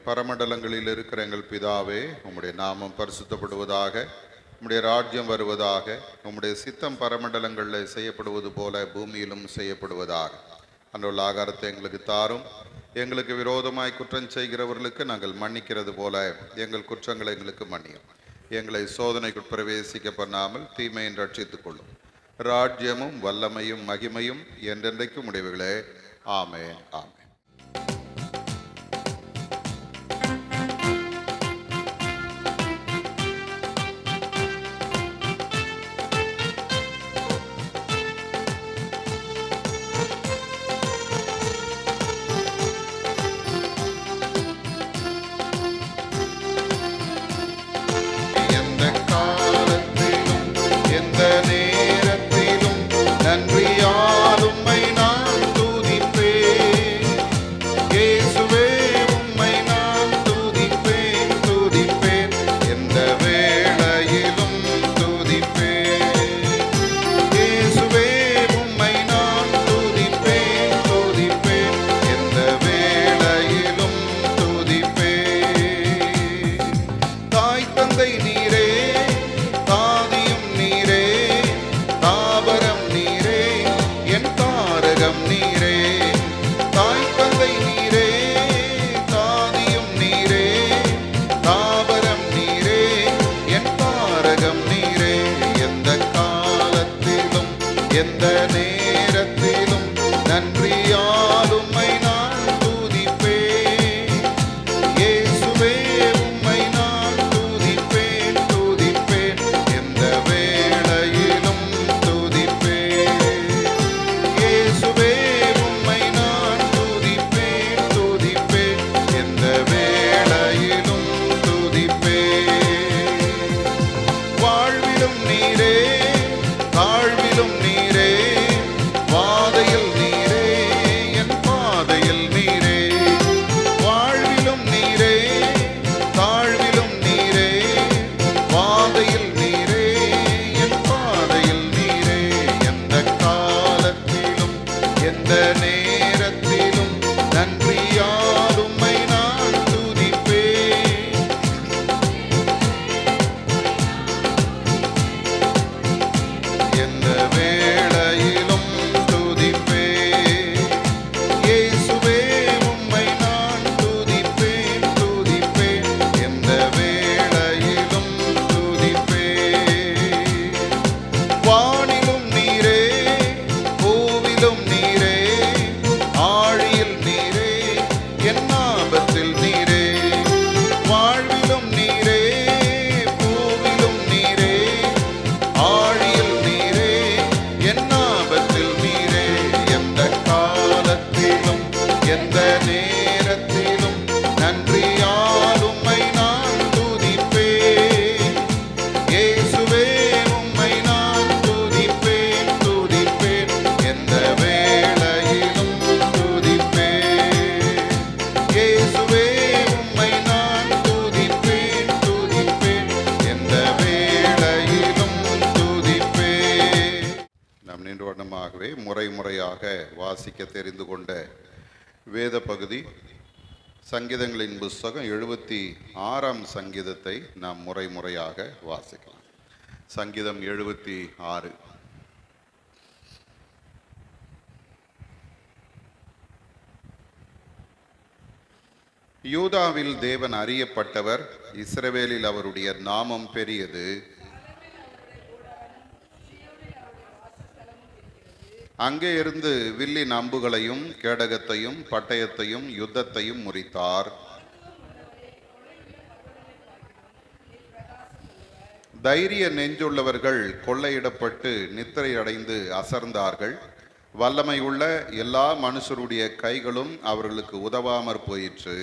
பரமண்டலங்களில் இருக்கிற எங்கள் பிதாவே, உம்முடைய நாமம் பரிசுத்தப்படுவதாக, உம்முடைய ராஜ்யம் வருவதாக, உம்முடைய சித்தம் பரமண்டலங்களில் செய்யப்படுவது போல பூமியிலும் செய்யப்படுவதாக. அன்றுள்ள ஆகாரத்தை எங்களுக்கு தாரும். எங்களுக்கு விரோதமாய் குற்றம் செய்கிறவர்களுக்கு நாங்கள் மன்னிக்கிறது போல எங்கள் குற்றங்களை எங்களுக்கு மன்னியும். எங்களை சோதனைக்கு பிரவேசிக்க பண்ணாமல் தீமையை ரட்சித்துக் கொள்ளும். ராஜ்யமும் வல்லமையும் மகிமையும் என்றென்றைக்கும் உடையவர்களே. ஆமென், ஆமென். வாசிக்க தெரிந்து கொண்ட வேத பகுதி சங்கீதங்களின் புஸ்தகம் 76ஆம் சங்கீதத்தை நாம் முறையாக வாசிக்கலாம். சங்கீதம் 76. யூதாவில் தேவன் அறியப்பட்டவர், இஸ்ரவேலில் அவருடைய நாமம் பெரியது. அங்கே இருந்து வில்லின் அம்புகளையும் கேடகத்தையும் பட்டயத்தையும் யுத்தத்தையும் முறித்தார். தைரிய நெஞ்சுள்ளவர்கள் கொள்ளையிடப்பட்டு நித்திரை அடைந்து அசர்ந்தார்கள். வல்லமை உள்ள எல்லா மனுஷருடைய கைகளும் அவர்களுக்கு உதவாமற் போயிற்று.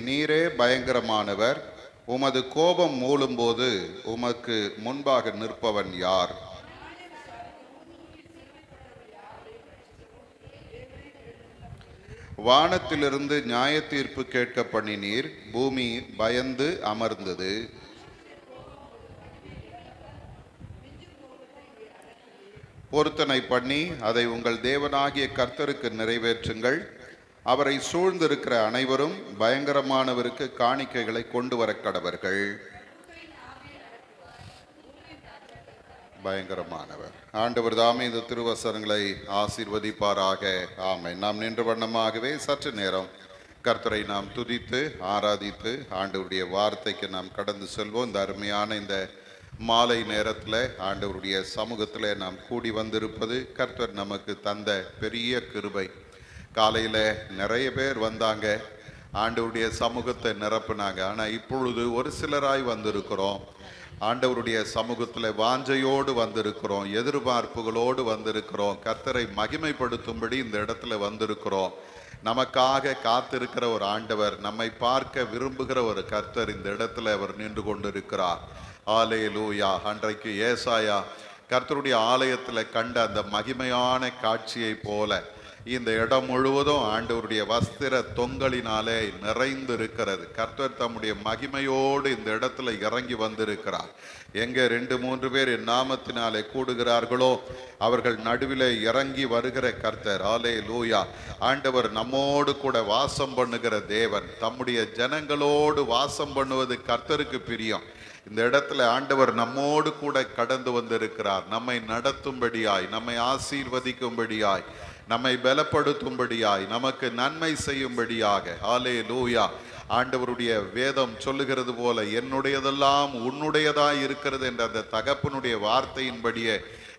நீரே பயங்கரமானவர். உமது கோபம் மூளும்போது உமக்கு முன்பாக நிற்பவன் யார்? வானத்திலிருந்து நியாய தீர்ப்பு கேட்க பண்ணினீர். பூமி பயந்து அமர்ந்தது. பொருத்தனை பண்ணி அதை உங்கள் தேவனாகிய கர்த்தருக்கு நிறைவேற்றுங்கள். அவரை சூழ்ந்திருக்கிற அனைவரும் பயங்கரமானவருக்கு காணிக்கைகளை கொண்டு வர கடவர்கள். பயங்கரமானவர். ஆண்டவர் தாமே இந்த திருவசனங்களை ஆசீர்வதிப்பாராக. ஆமென். நாம் நின்ற வண்ணமாகவே சற்று நேரம் கர்த்தரை நாம் துதித்து ஆராதித்து ஆண்டவருடைய வார்த்தைக்கு நாம் கடந்து செல்வோம். இந்த அருமையான இந்த மாலை நேரத்தில் ஆண்டவருடைய சமூகத்தில் நாம் கூடி வந்திருப்பது கர்த்தர் நமக்கு தந்த பெரிய கிருபை. காலையில் நிறைய பேர் வந்தாங்க, ஆண்டவருடைய சமூகத்தை நிரப்புனாங்க. ஆனால் இப்பொழுது ஒரு சிலராய் வந்திருக்கிறோம். ஆண்டவருடைய சமூகத்தில் வாஞ்சையோடு வந்திருக்கிறோம், எதிர்பார்ப்புகளோடு வந்திருக்கிறோம். கர்த்தரை மகிமைப்படுத்தும்படி இந்த இடத்துல வந்திருக்கிறோம். நமக்காக காத்திருக்கிற ஒரு ஆண்டவர், நம்மை பார்க்க விரும்புகிற ஒரு கர்த்தர் இந்த இடத்துல அவர் நின்று கொண்டிருக்கிறார். அல்லேலூயா. அன்றைக்கு ஏசாயா கர்த்தருடைய ஆலயத்தில் கண்ட அந்த மகிமையான காட்சியை போல இந்த இடம் முழுவதும் ஆண்டவருடைய வஸ்திர தொங்கலினாலே நிறைந்து இருக்கிறது. கர்த்தர் தம்முடைய மகிமையோடு இந்த இடத்துல இறங்கி வந்திருக்கிறார். எங்கே 2-3 பேர் என் நாமத்தினாலே கூடுகிறார்களோ அவர்கள் நடுவிலே இறங்கி வருகிற கர்த்தர். அல்லேலூயா. ஆண்டவர் நம்மோடு கூட வாசம் பண்ணுகிற தேவன். தம்முடைய ஜனங்களோடு வாசம் பண்ணுவது கர்த்தருக்கு பிரியம். இந்த இடத்துல ஆண்டவர் நம்மோடு கூட கடந்து வந்திருக்கிறார். நம்மை நடத்தும்படியாய், நம்மை ஆசீர்வதிக்கும்படியாய், நம்மை பலப்படுத்தும்படியாய், நமக்கு நன்மை செய்யும்படியாக. அல்லேலூயா. ஆண்டவருடைய வேதம் சொல்லுகிறது போல என்னுடையதெல்லாம் உன்னுடையதாய் இருக்கிறது என்ற அந்த தகப்பனுடைய வார்த்தையின்படியே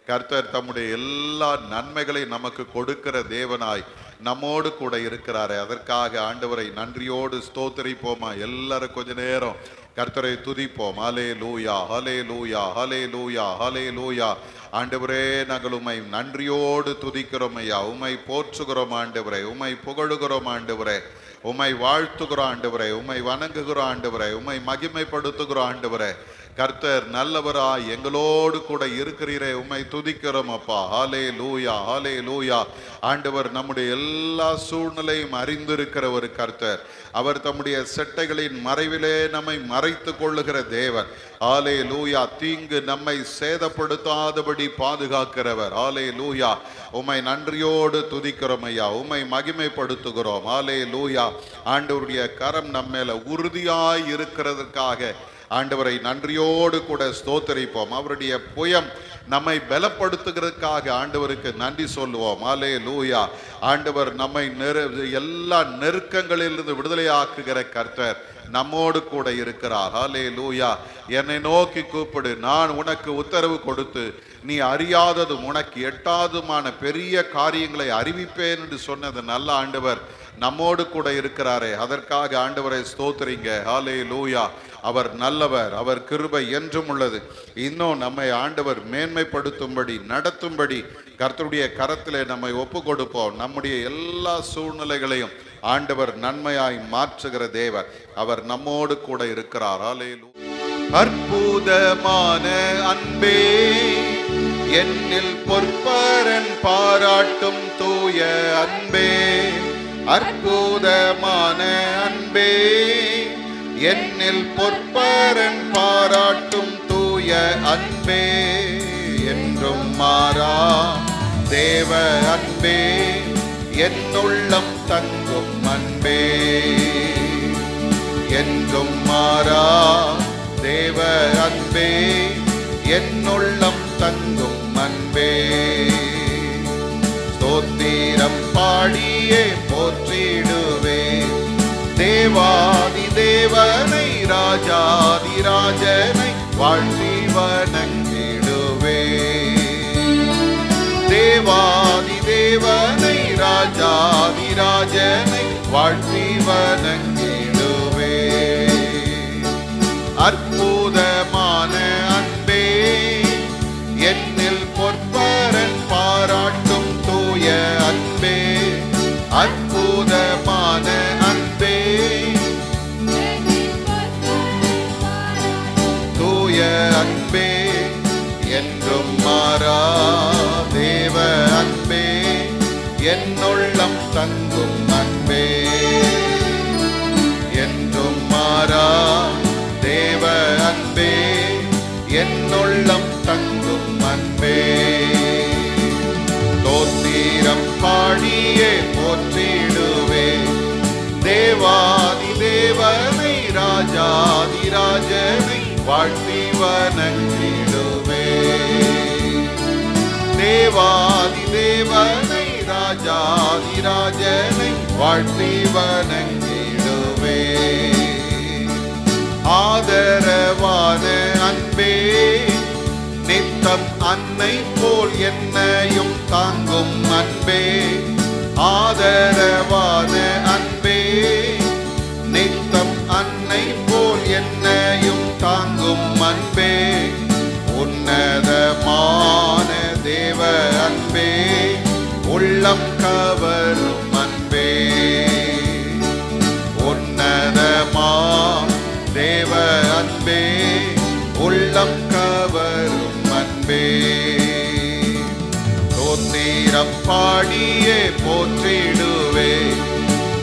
கர்த்தர் தம்முடைய எல்லா நன்மைகளையும் நமக்கு கொடுக்கிற தேவனாய் நம்மோடு கூட இருக்கிறாரே, அதற்காக ஆண்டவரை நன்றியோடு ஸ்தோத்திரிப்போமா? எல்லாரும் கொஞ்ச நேரம் கர்த்தரை துதிப்போம். அல்லேலூயா, அல்லேலூயா, அல்லேலூயா, அல்லேலூயா. ஆண்டவரே, நாங்கள் உம்மை நன்றியோடு துதிக்கிறோம் ஐயா. உம்மை போற்றுகிறோம் ஆண்டவரே, உம்மை புகழுகிறோம் ஆண்டவரே, உம்மை வாழ்த்துகிறோம் ஆண்டவரே, உம்மை வணங்குகிறோம் ஆண்டவரே, உம்மை மகிமைப்படுத்துகிறோம் ஆண்டவரே. கர்த்தர் நல்லவராய் எங்களோடு கூட இருக்கிறீரே, உம்மை துதிக்கிறோம் அப்பா. அல்லேலூயா, அல்லேலூயா. ஆண்டவர் நம்முடைய எல்லா சூழ்நிலையும் அறிந்திருக்கிற ஒரு கர்த்தர். அவர் தம்முடைய செட்டைகளின் மறைவிலே நம்மை மறைத்து கொள்ளுகிற தேவன். அல்லேலூயா. தீங்கு நம்மை சேதப்படுத்தாதபடி பாதுகாக்கிறவர். அல்லேலூயா. உம்மை நன்றியோடு துதிக்கிறோம் ஐயா, உம்மை மகிமைப்படுத்துகிறோம். அல்லேலூயா. ஆண்டவருடைய கரம் நம்மேல உறுதியாய் இருக்கிறதுக்காக ஆண்டவரை நன்றியோடு கூட ஸ்தோத்திரிப்போம். அவருடைய புயம் நம்மை பலப்படுத்துகிறதுக்காக ஆண்டவருக்கு நன்றி சொல்லுவோம். அல்லேலூயா. ஆண்டவர் நம்மை எல்லா நெருக்கங்களிலிருந்து விடுதலை ஆக்குகிற கர்த்தர் நம்மோடு கூட இருக்கிறார். அல்லேலூயா. என்னை நோக்கி கூப்பிடு, நான் உனக்கு உத்தரவு கொடுத்து நீ அறியாதது உனக்கு எட்டாதுமான பெரிய காரியங்களை அறிவிப்பேன் என்று சொன்னது நல்ல ஆண்டவர் நம்மோடு கூட இருக்கிறாரே, அதற்காக ஆண்டவரை ஸ்தோத்திரிங்க. அல்லேலூயா. அவர் நல்லவர், அவர் கிருபை என்றும் உள்ளது. இன்னும் நம்மை ஆண்டவர் மேன்மைப்படுத்தும்படி நடத்தும்படி கர்த்தருடைய கரத்திலே நம்மை ஒப்பு கொடுப்போம். நம்முடைய எல்லா சூழ்நிலைகளையும் ஆண்டவர் நன்மையாய் மாற்றுகிற தேவர். அவர் நம்மோடு கூட இருக்கிறார். அல்லேலூயா. அற்புதமான அன்பே, என்னில் பொற்பரன் பாராட்டும் தூய அன்பே, அற்புதமான அன்பே, என்னில் பொற்பரன் பாராட்டும் தூய அன்பே, என்றும் மாறா தேவ அன்பே, என்னுள்ளம் தங்கும் அன்பே, என்றும் மாறா தேவ அன்பே, என்னுள்ளம் தங்கும் அன்பே. ஸ்தோத்திரம் பாடியே போற்றிடுவே தேவாதி தேவனை, ராஜாதி ராஜனை வாழ்த்தி வணங்கிடுவே. தேவாதி தேவனை, ராஜாதி ராஜனை வாழ்த்தி வணங்கிடுவே. அற்புதமான அன்பே, என்னில் பொற்பரன் பாராட்டும் தூய அன்பே, அற்புதமான அன்பே, தூய அன்பே, என்றும் மாறா தேவ அன்பே, என்னுள்ளம் தங்கும் அன்பே, என்றும் மாறா தேவ அன்பே, என்னுள்ளம் தங்கும் அன்பே. ராஜனை வாழ்த்தி வணங்கிடுவே. தேவாதி தேவனை ராஜாதி ராஜனை வாழ்த்தி வணங்கிடுவே. ஆதரவான அன்பே நித்தம் அன்னை போல் என்னையும் தாங்கும் அன்பே. ஆதரவான அன்பே நித்தம் அன்னை போல் என்னையும் தாங்கும் அன்பே. உன்னதமான தேவ அன்பே உள்ளம் கவரும் அன்பே. உன்னதமா தேவ அன்பே உள்ளம் கவரும் அன்பே. தோத்திரம் பாடியே போற்றிடுவே.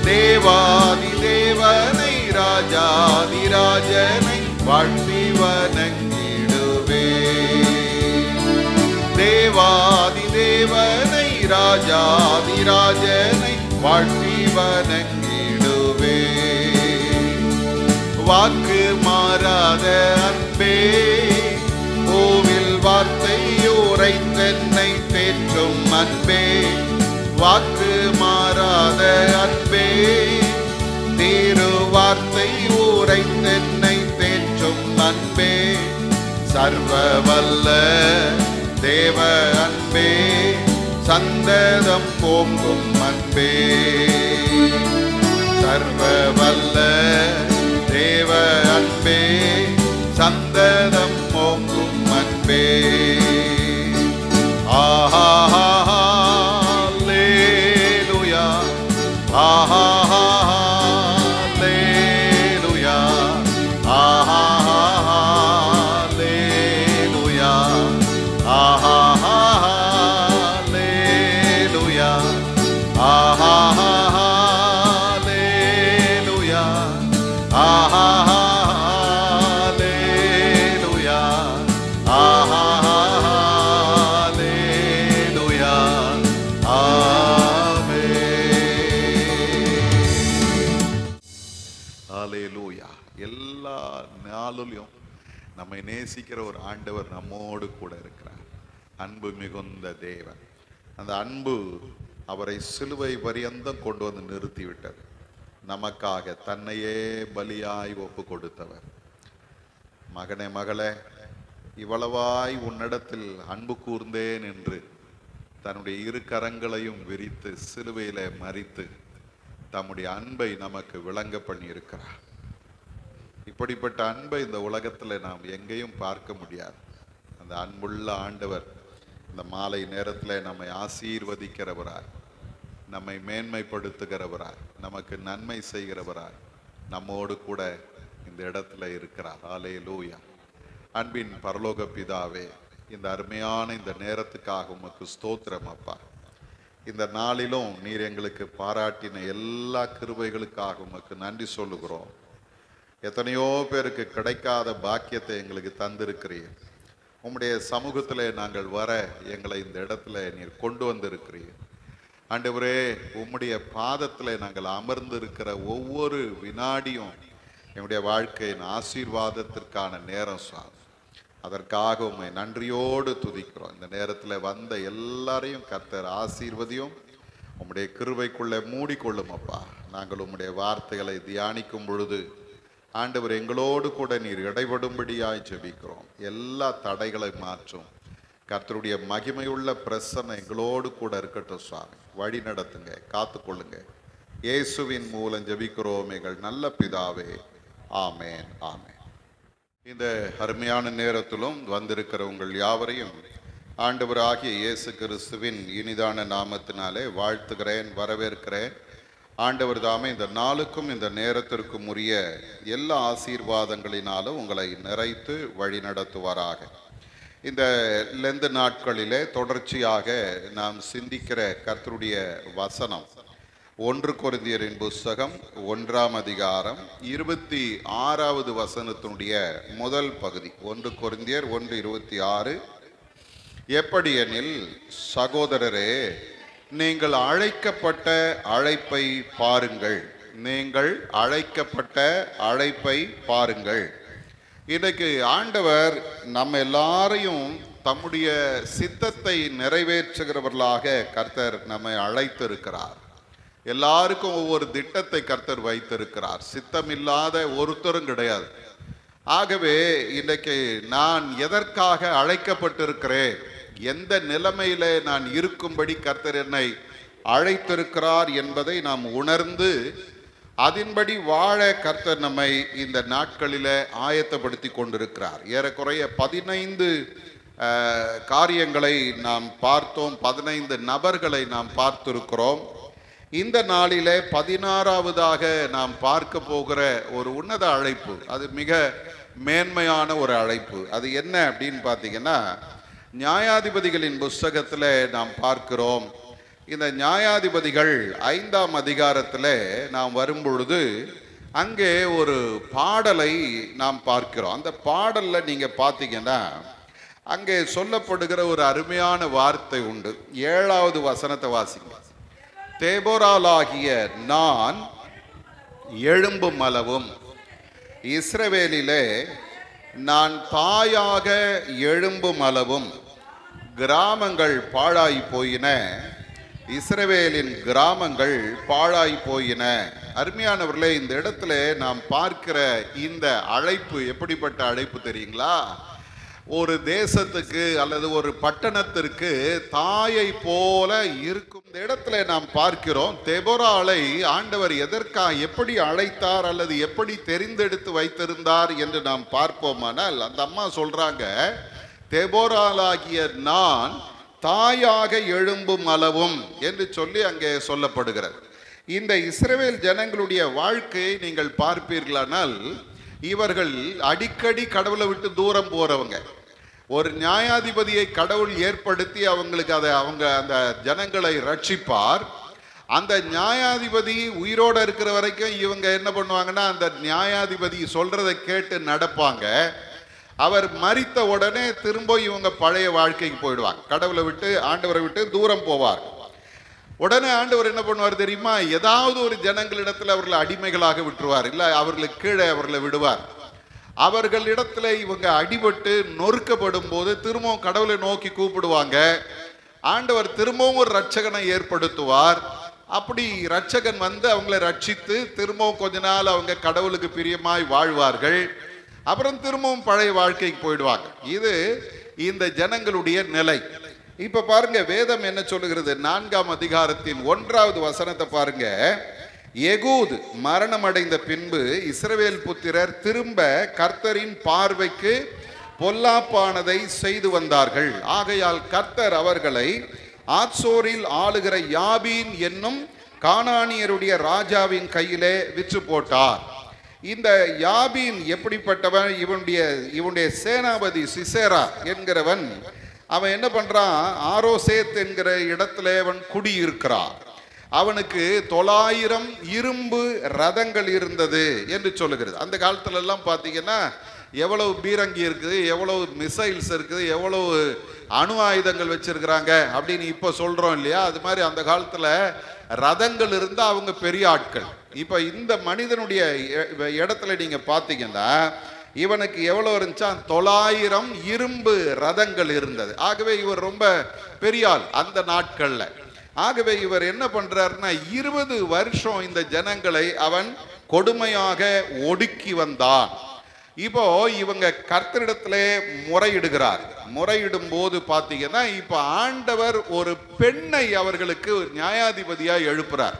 தேவாதி தேவனை ராஜாதி ராஜனை வாழ்த்தி வணங்கிடுவே. தேவாதி தேவனை ராஜாதி ராஜனை வாழ்த்தி வணங்கிடுவே. வாக்கு மாறாத அன்பே கோவில் வார்த்தை உரைத்தென்னை தேற்றும் அன்பே. வாக்கு மாறாத அன்பே தீரு வார்த்தை உரைத்தென்னை தேற்றும் அன்பே. சர்வ வல்ல தேவ அன்பே சந்ததம் ஓங்கும் அன்பே. சர்வ வல்ல தேவ அன்பே சந்ததம் ஓங்கும் அன்பே. ஆஹா ஹல்லேலூயா, ஆஹா ஹல்லேலூயா, ஆஹா ஹல்லேலூயா, ஆஹா ஹல்லேலூயா, ஆஹா ஹல்லேலூயா, ஆஹா ஹல்லேலூயா, ஆஹா ஹல்லேலூயா. ஹல்லேலூயா. எல்லா நாளிலும் நம்மை நேசிக்கிற ஒரு ஆண்டவர் நம்மோடு கூட இருக்கிறார். அன்பு மிகுந்த தேவன். அந்த அன்பு அவரை சிலுவை பரியந்தம் கொண்டு வந்து நிறுத்திவிட்டது. நமக்காக தன்னையே பலியாய் ஒப்பு கொடுத்தவர். மகனே மகளே, இவ்வளவாய் உன்னிடத்தில் அன்பு கூர்ந்தேன் என்று தன்னுடைய இரு கரங்களையும் விரித்து சிலுவையில மரித்து தம்முடைய அன்பை நமக்கு விளங்க பண்ணி இருக்கிறார். இப்படிப்பட்ட அன்பை இந்த உலகத்துல நாம் எங்கேயும் பார்க்க முடியாது. அந்த அன்புள்ள ஆண்டவர் இந்த மாலை நேரத்துல நம்மை ஆசீர்வதிக்கிறவராய், நம்மை மேன்மைப்படுத்துகிறவராய், நமக்கு நன்மை செய்கிறவராய் நம்மோடு கூட இந்த இடத்துல இருக்கிறார். ஹல்லேலூயா. அன்பின் பரலோக பிதாவே, இந்த அருமையான இந்த நேரத்துக்காக உமக்கு ஸ்தோத்திரம் அப்பா. இந்த நாளிலும் நீர் எங்களுக்கு பாராட்டின எல்லா கிருபைகளுக்காக உமக்கு நன்றி சொல்லுகிறோம். எத்தனையோ பேருக்கு கிடைக்காத பாக்கியத்தை எங்களுக்கு தந்திருக்கிறீர். உம்முடைய சமூகத்தில் நாங்கள் வர எங்களை இந்த இடத்துல நீர் கொண்டு வந்திருக்கிறீர். ஆண்டவரே, உம்முடைய பாதத்தில் நாங்கள் அமர்ந்திருக்கிற ஒவ்வொரு வினாடியும் எங்களுடைய வாழ்க்கையின் ஆசீர்வாதத்திற்கான நேரம் சார். அதற்காக உம்மை நன்றியோடு துதிக்கிறோம். இந்த நேரத்தில் வந்த எல்லாரையும் கர்த்தர் ஆசீர்வதியும், உம்முடைய கிருபைக்குள்ளே மூடிக்கொள்ளும் அப்பா. நாங்கள் உம்முடைய வார்த்தைகளை தியானிக்கும் பொழுது ஆண்டவர் எங்களோடு கூட நீர் இடைபடும்படியாய் ஜெபிக்கிறோம். எல்லா தடைகளை மாற்றும். கர்த்தருடைய மகிமையுள்ள பிரசன்னம் எங்களோடு கூட இருக்கட்டும் சுவாமி. வழி நடத்துங்க, காத்துக்கொள்ளுங்க. இயேசுவின் மூலம் ஜெபிக்கிறோம் எங்கள் நல்ல பிதாவே. ஆமேன், ஆமேன். இந்த அருமையான நேரத்திலும் வந்திருக்கிற உங்கள் யாவரையும் ஆண்டவராகிய இயேசு கிறிஸ்துவின் இனிதான நாமத்தினாலே வாழ்த்துகிறேன், வரவேற்கிறேன். ஆண்டவர் தாமே இந்த நாளுக்கும் இந்த நேரத்திற்கும் உரிய எல்லா ஆசீர்வாதங்களினாலும் உங்களை நிறைத்து வழி நடத்துவாராக. இந்த லெந்து நாட்களிலே தொடர்ச்சியாக நாம் சிந்திக்கிற கர்த்தருடைய வசனம் 1 கொரிந்தியரின் புஸ்தகம் 1ஆம் அதிகாரம் 26வது வசனத்தினுடைய முதல் பகுதி. 1 கொரிந்தியர் 1:26. எப்படி எனில், சகோதரரே, நீங்கள் அழைக்கப்பட்ட அழைப்பை பாருங்கள். நீங்கள் அழைக்கப்பட்ட அழைப்பை பாருங்கள். இன்றைக்கு ஆண்டவர் நம்ம எல்லாரையும் தம்முடைய சித்தத்தை நிறைவேற்றுகிறவர்களாக கர்த்தர் நம்மை அழைத்திருக்கிறார். எல்லாருக்கும் ஒவ்வொரு திட்டத்தை கர்த்தர் வைத்திருக்கிறார். சித்தம் இல்லாத ஒருத்தரும் கிடையாது. ஆகவே இன்றைக்கு நான் எதற்காக அழைக்கப்பட்டிருக்கிறேன், எந்த நிலைமையில நான் இருக்கும்படி கர்த்தர் என்னை அழைத்திருக்கிறார் என்பதை நாம் உணர்ந்து அதன்படி வாழ கர்த்தர் நம்மை இந்த நாட்களில ஆயத்தப்படுத்தி கொண்டிருக்கிறார். ஏறக்குறைய 15 காரியங்களை நாம் பார்த்தோம், 15 நபர்களை நாம் பார்த்திருக்கிறோம். இந்த நாளிலே 16வதாக நாம் பார்க்க போகிற ஒரு உன்னத அழைப்பு, அது மிக மேன்மையான ஒரு அழைப்பு. அது என்ன அப்படின்னு பார்த்தீங்கன்னா, நியாயாதிபதிகளின் புஸ்தகத்தில் நாம் பார்க்கிறோம். இந்த நியாயாதிபதிகள் 5ஆம் அதிகாரத்தில் நாம் வரும்பொழுது அங்கே ஒரு பாடலை நாம் பார்க்கிறோம். அந்த பாடலில் நீங்கள் பார்த்தீங்கன்னா அங்கே சொல்லப்படுகிற ஒரு அருமையான வார்த்தை உண்டு. 7வது வசனத்தை வாசிங்க. தேபோராலாகிய நான் எழும்பும் அளவும் இஸ்ரவேலிலே நான் தாயாக எழும்பும் அளவும் கிராமங்கள் பாழாய் போயின, இஸ்ரவேலின் கிராமங்கள் பாழாய் போயின. அருமையானவர்களே, இந்த இடத்துல நாம் பார்க்கிற இந்த அழைப்பு எப்படிப்பட்ட அழைப்பு தெரியுங்களா? ஒரு தேசத்துக்கு அல்லது ஒரு பட்டணத்திற்கு தாயை போல இருக்கும். இந்த இடத்துல நாம் பார்க்கிறோம், தெபோராளை ஆண்டவர் எதற்காக எப்படி அழைத்தார் அல்லது எப்படி தெரிந்தெடுத்து வைத்திருந்தார் என்று நாம் பார்ப்போமானால், அந்த அம்மா சொல்றாங்க, தெபோராளாகிய நான் தாயாக எழும்பும் அளவும் என்று சொல்லி அங்கே சொல்லப்படுகிறது. இந்த இஸ்ரவேல் ஜனங்களுடைய வாழ்க்கையை நீங்கள் பார்ப்பீர்களானால், இவர்கள் அடிக்கடி கடவுளை விட்டு தூரம் போறவங்க. ஒரு நியாயாதிபதியை கடவுள் ஏற்படுத்தி அவங்களுக்கு அவங்க அந்த ஜனங்களை ரட்சிப்பார். அந்த நியாயாதிபதி உயிரோடு இருக்கிற வரைக்கும் இவங்க என்ன பண்ணுவாங்கன்னா, அந்த நியாயாதிபதி சொல்றதை கேட்டு நடப்பாங்க. அவர் மரித்த உடனே திரும்ப இவங்க பழைய வாழ்க்கைக்கு போயிடுவாங்க. கடவுளை விட்டு ஆண்டவரை விட்டு தூரம் போவார். உடனே ஆண்டவர் என்ன பண்ணுவார் தெரியுமா? ஏதாவது ஒரு ஜனங்களிடத்தில் அவர்களை அடிமைகளாக விட்டுருவார், இல்லை அவர்களுக்கு கீழே அவர்களை விடுவார். அவர்களிடத்துல இவங்க அடிபட்டு நொறுக்கப்படும் போது திரும்பவும் கடவுளை நோக்கி கூப்பிடுவாங்க. ஆண்டவர் திரும்பவும் ஒரு ரட்சகனை ஏற்படுத்துவார். அப்படி ரட்சகன் வந்து அவங்களை ரட்சித்து திரும்பவும் கொஞ்ச நாள் அவங்க கடவுளுக்கு பிரியமாய் வாழ்வார்கள். அப்புறம் திரும்பவும் பழைய வாழ்க்கைக்கு போயிடுவாங்க. இது இந்த ஜனங்களுடைய நிலை. இப்ப பாருங்க, வேதம் என்ன சொல்லுகிறது? 4ஆம் அதிகாரத்தின் 1வது வசனத்தை பாருங்க. எகூத் மரணம் அடைந்த பின்பு இஸ்ரவேல் புத்திரர் திரும்ப கர்த்தரின் பார்வைக்கு பொல்லாப்பானதை செய்து வந்தார்கள். ஆகையால் கர்த்தர் அவர்களை ஆத்சோரில் ஆளுகிற யாபீன் என்னும் கானானியருடைய ராஜாவின் கையிலே விற்று போட்டார். இந்த யாபீன் எப்படிப்பட்டவன்? இவனுடைய சேனாபதி சிசேரா என்கிறவன், அவன் என்ன பண்றான்? ஆரோசேத் என்கிற இடத்துல அவன் குடியிருக்கிறான். அவனுக்கு 900 இரும்பு ரதங்கள் இருந்தது என்று சொல்லுகிறது. அந்த காலத்துல எல்லாம் பார்த்தீங்கன்னா எவ்வளவு பீரங்கி இருக்குது, எவ்வளவு மிசைல்ஸ் இருக்குது, எவ்வளவு அணு ஆயுதங்கள் வச்சிருக்கிறாங்க அப்படின்னு இப்ப சொல்றோம் இல்லையா? அது மாதிரி அந்த காலத்துல ரதங்கள் இருந்தா அவங்க பெரிய ஆட்கள். இப்ப இந்த மனிதனுடைய இடத்துல நீங்க பாத்தீங்கன்னா இவனுக்கு எவ்வளவு இருந்துச்சா? 900 இரும்பு ரதங்கள் இருந்தது. ஆகவே இவர் ரொம்ப பெரிய ஆள் அந்த நாட்கள்ல. ஆகவே இவர் என்ன பண்றாருன்னா 20 வருஷம் இந்த ஜனங்களை அவன் கொடுமையாக ஒடுக்கி வந்தான். இப்போ இவங்க கர்த்தரிடத்துல முறையிடுகிறார். முறையிடும் போது பாத்தீங்கன்னா இப்ப ஆண்டவர் ஒரு பெண்ணை அவர்களுக்கு நியாயாதிபதியா எழுப்புறார்.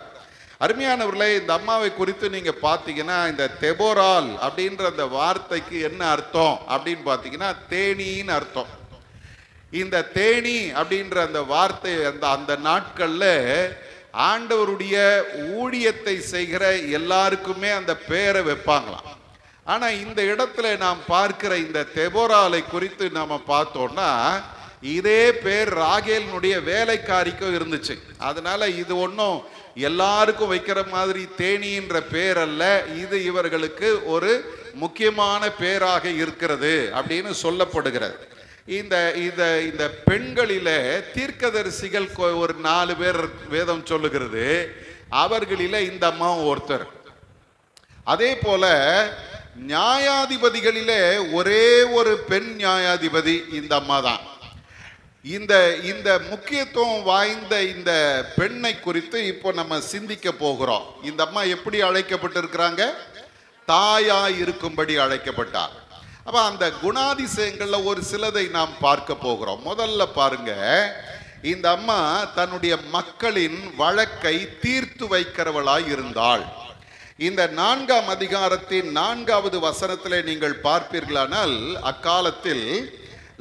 அருமையானவர்களே, இந்த அம்மாவை குறித்து நீங்க பாத்தீங்கன்னா, இந்த தெபோரால் அப்படின்ற அந்த வார்த்தைக்கு என்ன அர்த்தம் அப்படின்னு பாத்தீங்கன்னா தேனின்னு அர்த்தம். இந்த தேனி அப்படின்ற அந்த வார்த்தை அந்த நாட்கள்ல ஆண்டவருடைய ஊழியத்தை செய்கிற எல்லாருக்குமே அந்த பெயரை வைப்பாங்களாம். ஆனா இந்த இடத்துல நாம் பார்க்கிற இந்த தெபோராலை குறித்து நாம பார்த்தோம்னா இதே பேர் ராகேலினுடைய வேலைக்காரிக்கும் இருந்துச்சு. அதனால இது ஒன்றும் எல்லாருக்கும் வைக்கிற மாதிரி தேனின்ற பேர் அல்ல, இது இவர்களுக்கு ஒரு முக்கியமான பேராக இருக்கிறது அப்படின்னு சொல்லப்படுகிறது. இந்த பெண்களில தீர்க்கதரிசிகள் ஒரு 4 பேர் வேதம் சொல்லுகிறது. அவர்களில இந்த அம்மாவும் ஒருத்தர். அதே போல நியாயாதிபதிகளிலே ஒரே ஒரு பெண் நியாயாதிபதி இந்த அம்மா தான். இந்த இந்த முக்கியத்துவம் வாய்ந்த இந்த பெண்ணை குறித்து இப்போ நம்ம சிந்திக்க போகிறோம். இந்த அம்மா எப்படி அழைக்கப்பட்டிருக்கிறாங்க? தாயாய் இருக்கும்படி அழைக்கப்பட்டார். அப்ப அந்த குணாதிசயங்கள்ல ஒரு சிலதை நாம் பார்க்க போகிறோம். முதல்ல பாருங்க, இந்த அம்மா தன்னுடைய மக்களின் வழக்கை தீர்த்து வைக்கிறவளாய் இருந்தாள். இந்த 4ஆம் அதிகாரத்தின் 4வது வசனத்திலே நீங்கள் பார்ப்பீர்களானால், அக்காலத்தில்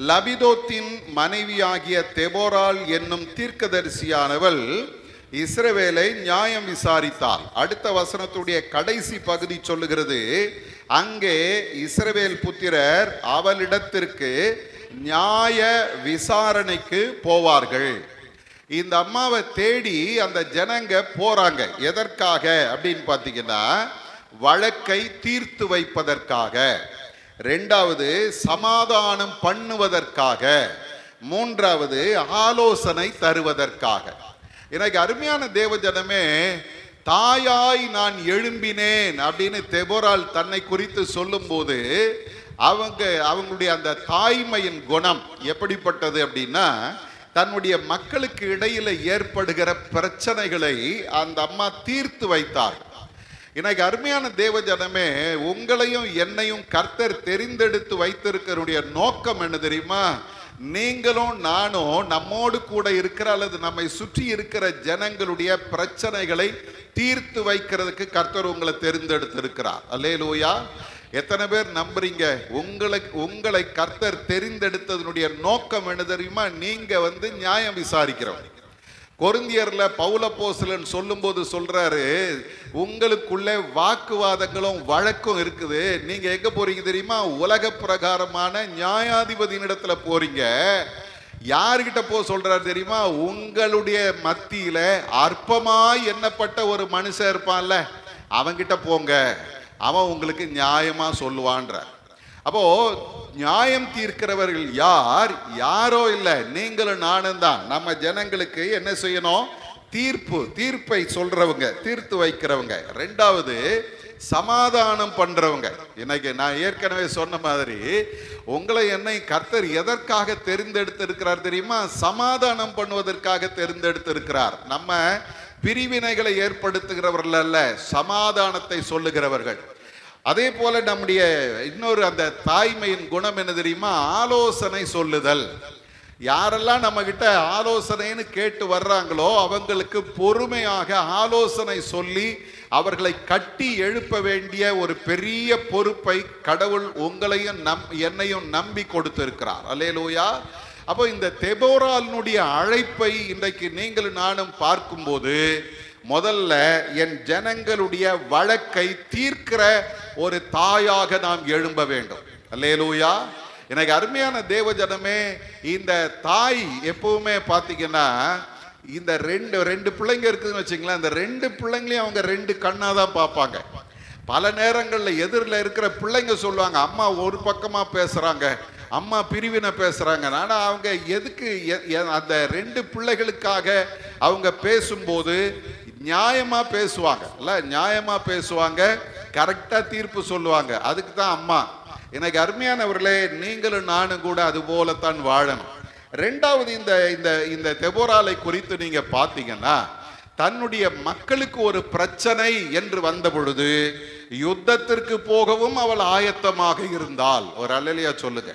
லபிதோத்தின் மனைவியாகிய தெபோராள் என்னும் தீர்க்கதரிசியானவள் இஸ்ரவேலை நியாயம் விசாரித்தாள். அடுத்த வசனத்துடைய கடைசி பகுதி சொல்லுகிறது, அங்கே இஸ்ரவேல் புத்திரர் அவளிடத்திற்கு நியாய விசாரணைக்கு போவார்கள். இந்த அம்மாவை தேடி அந்த ஜனங்க போறாங்க. எதற்காக அப்படின்னு பார்த்தீங்கன்னா, வழக்கை தீர்த்து வைப்பதற்காக, 2வது சமாதானம் பண்ணுவதற்காக, 3வது ஆலோசனை தருவதற்காக. எனக்கு அருமையான தேவ ஜனமே, தாயாய் நான் எழும்பினேன் அப்படின்னு தெபோராள் தன்னை குறித்து சொல்லும்போது அவங்களுடைய அந்த தாய்மையின் குணம் எப்படிப்பட்டது அப்படின்னா, தன்னுடைய மக்களுக்கு இடையில ஏற்படுகிற பிரச்சனைகளை அந்த அம்மா தீர்த்து வைத்தார். எனக்கு அருமையான தேவ ஜனமே, உங்களையும் என்னையும் கர்த்தர் தெரிந்தெடுத்து வைத்திருக்கிற நோக்கம் என்ன தெரியுமா? நீங்களும் நானும் நம்மோடு கூட இருக்கிற அல்லது நம்மை சுற்றி இருக்கிற ஜனங்களுடைய பிரச்சனைகளை தீர்த்து வைக்கிறதுக்கு கர்த்தர் உங்களை தெரிந்தெடுத்திருக்கிறார். அல்லேலூயா! எத்தனை பேர் நம்புறீங்க? உங்களை கர்த்தர் தெரிந்தெடுத்ததனுடைய நோக்கம் என்ன தெரியுமா? நீங்க நியாயம் விசாரிக்கிறோம். கொரிந்தியர்ல பவுல் அப்போஸ்தலன் சொல்லும்போது சொல்றாரு, உங்களுக்குள்ளே வாக்குவாதங்களும் வழக்கும் இருக்குது. நீங்க எங்க போறீங்க தெரியுமா? உலக பிரகாரமான நியாயாதிபதியினிடத்துல போறீங்க. யாருகிட்ட போ சொல்றாரு தெரியுமா? உங்களுடைய மத்தியில அற்பமாய் எண்ணப்பட்ட ஒரு மனுஷன் இருப்பான்ல, அவங்கிட்ட போங்க, அவன் உங்களுக்கு நியாயமா சொல்லுவான்ற. அப்போ நியாயம் தீர்க்கிறவர்கள் யார்? யாரோ இல்லை, நீங்களும் நானும் தான். நம்ம ஜனங்களுக்கு என்ன செய்யணும்? தீர்ப்பை சொல்றவங்க, தீர்த்து வைக்கிறவங்க. 2வது சமாதானம் பண்றவங்க. இன்னைக்கு நான் ஏற்கனவே சொன்ன மாதிரி, உங்களை என்னை கர்த்தர் எதற்காக தெரிந்தெடுத்திருக்கிறார் தெரியுமா? சமாதானம் பண்ணுவதற்காக தெரிந்தெடுத்திருக்கிறார். நம்ம பிரிவினைகளை ஏற்படுத்துகிறவர்கள் அல்ல, சமாதானத்தை சொல்லுகிறவர்கள். அதே போல நம்முடைய இன்னொரு அந்த தாய்மையின் குணம் என்ன தெரியுமா? ஆலோசனை சொல்லுதல். யாரெல்லாம் நம்ம கிட்ட ஆலோசனைன்னு கேட்டு வர்றாங்களோ அவங்களுக்கு பொறுமையாக ஆலோசனை சொல்லி அவர்களை கட்டி எழுப்ப வேண்டிய ஒரு பெரிய பொறுப்பை கடவுள் உங்களையும் என்னையும் நம்பி கொடுத்திருக்கிறார். அல்லேலூயா! அப்போ இந்த தெபோராளுடைய அழைப்பை இன்றைக்கு நீங்களும் நானும் பார்க்கும்போது, முதல்ல என் ஜனங்களுடைய வழக்கை தீர்க்கிற ஒரு தாயாக நாம் எழும்ப வேண்டும். அல்லேலூயா! எனக்கு அருமையான தேவ ஜனமே, இந்த தாய் எப்பவுமே பார்த்தீங்கன்னா, இந்த ரெண்டு பிள்ளைங்க இருக்குதுன்னு வச்சுங்களேன், இந்த 2 பிள்ளைங்களையும் அவங்க 2 கண்ணா தான் பார்ப்பாங்க. பல நேரங்களில் எதிரில் இருக்கிற பிள்ளைங்க சொல்லுவாங்க, அம்மா ஒரு பக்கமா பேசுறாங்க, அம்மா பிரிவினை பேசுறாங்க. ஆனால் அவங்க எதுக்கு அந்த 2 பிள்ளைகளுக்காக அவங்க பேசும்போது நியாயமா பேசுவாங்க, இல்ல நியாயமா பேசுவாங்க, கரெக்டா தீர்ப்பு சொல்லுவாங்க. அதுக்கு தான் அம்மா. எனக்கு அருமையானவர்களே, நீங்களும் நானும் கூட அது போலத்தான் வாழணும். 2வது இந்த இந்த இந்த தெபோராளை குறித்து நீங்க பார்த்தீங்கன்னா, தன்னுடைய மக்களுக்கு ஒரு பிரச்சனை என்று வந்த பொழுது யுத்தத்திற்கு போகவும் அவள் ஆயத்தமாக இருந்தாள். ஒரு அல்லேலூயா சொல்லுங்க.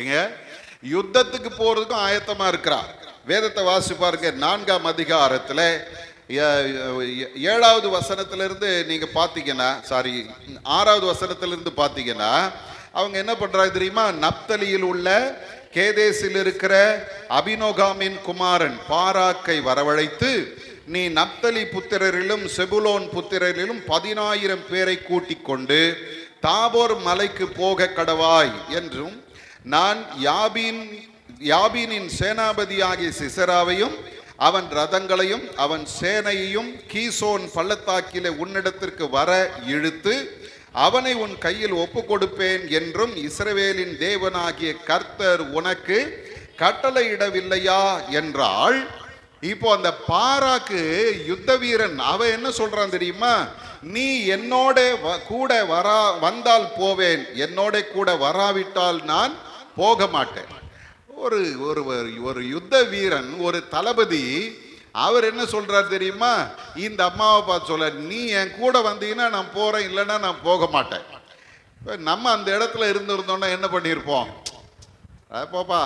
ஏங்க, யுத்தத்துக்கு போறதுக்கும் ஆயத்தமா இருக்கிறார். வேதத்தை வாசி பாருங்க. 4ஆம் அதிகாரத்துல 7வது வசனத்திலிருந்து நீங்க பாத்தீங்கன்னா, 6வது வசனத்திலிருந்து பாத்தீங்கன்னா, அவங்க என்ன பண்றாங்க தெரியுமா? நப்தலியில் உள்ள கேதேசில் இருக்கிற அபினோகாமின் குமாரன் பாராக்கை வரவழைத்து, நீ நப்தலி புத்திரரிலும் செபுலோன் புத்திரரிலும் 10,000 பேரை கூட்டிக் கொண்டு தாபோர் மலைக்கு போக கடவாய் என்றும், நான் யாபீனின் சேனாபதியாகிய சிசராவையும் அவன் ரதங்களையும் அவன் சேனையையும் கீசோன் பள்ளத்தாக்கிலே உன்னிடத்திற்கு வர இழுத்து அவனை உன் கையில் ஒப்பு கொடுப்பேன் என்றும் இஸ்ரவேலின் தேவனாகிய கர்த்தர் உனக்கு கட்டளையிடவில்லையா என்றாள். இப்போ அந்த பாராக்கு யுத்த வீரன், அவன் என்ன சொல்றான் தெரியுமா? நீ என்னோட கூட வந்தால் போவேன், என்னோட கூட வராவிட்டால் நான் போக மாட்டேன். ஒரு ஒரு ஒரு யுத்த வீரன், ஒரு தளபதி, அவர் என்ன சொல்றார் தெரியுமா? இந்த அம்மாவை பார்த்து சொல்ல, நீ என் கூட வந்தீங்கன்னா நான் போறேன், இல்லைன்னா நான் போக மாட்டேன். நம்ம அந்த இடத்துல இருந்திருந்தோம்னா என்ன பண்ணியிருப்போம்? போப்பா,